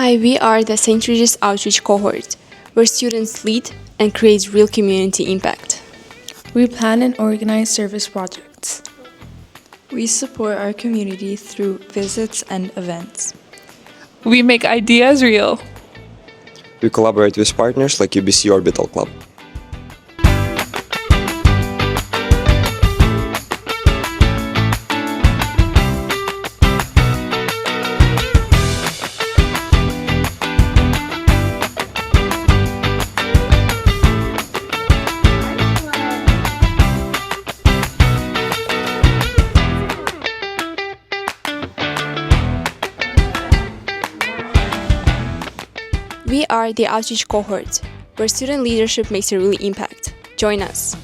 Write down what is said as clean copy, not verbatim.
Hi, we are the St. Regis Outreach Cohort, where students lead and create real community impact. We plan and organize service projects. We support our community through visits and events. We make ideas real. We collaborate with partners like UBC Orbital Club. We are the Outreach Cohort, where student leadership makes a real impact. Join us.